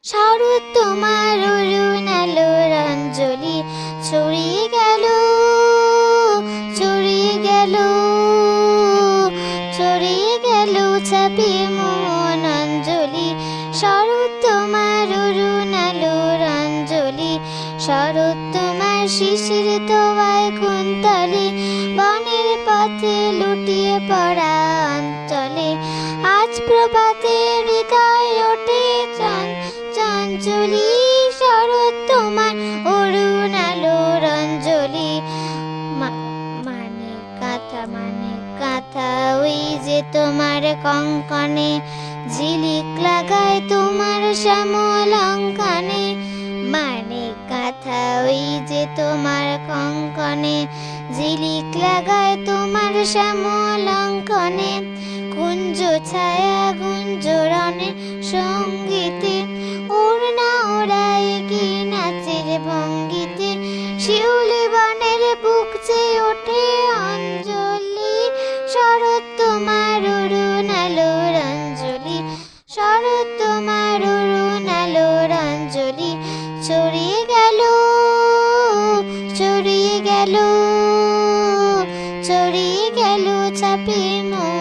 শরৎ তোমার অরুণ আলোর অঞ্জলি ছড়িয়ে গেল, ছড়িয়ে গেল, ছড়িয়ে গেল ছাপিয়ে মন অঞ্জলি। শরৎ তোমার অরুণ আলোর অঞ্জলি, শরৎ তোমার শিশির দোয়ায় কুন্তলে, বনের পথে লুটিয়ে পড়া অঞ্চলে। আজ প্রভাতে হৃদয় ওঠে চঞ্চলি, শরৎ তোমার অরুণ আলোর অঞ্জলি। মানে কাঁথা, মানে কাঁথা ওই যে তোমার কঙ্কনে, ঝিলিক লাগায় তোমার শ্যামল অঙ্কনে। মানে কাঁথা ওই যে তোমার কঙ্কনে, ঝিলিক লাগায় তোমার শ্যামল অঙ্কনে। কুঞ্জ ছায়া গুঞ্জরণের সঙ্গীতে, ওড়না ওড়ায় কি নাচের ভঙ্গিতে। শিউলি বনের বুক চেয়ে ওঠে অঞ্জলি, শরৎ তোমার অরুণ আলোর অঞ্জলি। শরৎ তোমার অরুণ আলোর অঞ্জলি ছড়িয়ে গেল, ছড়িয়ে গেল, ছড়িয়ে গেল ছাপিয়ে মন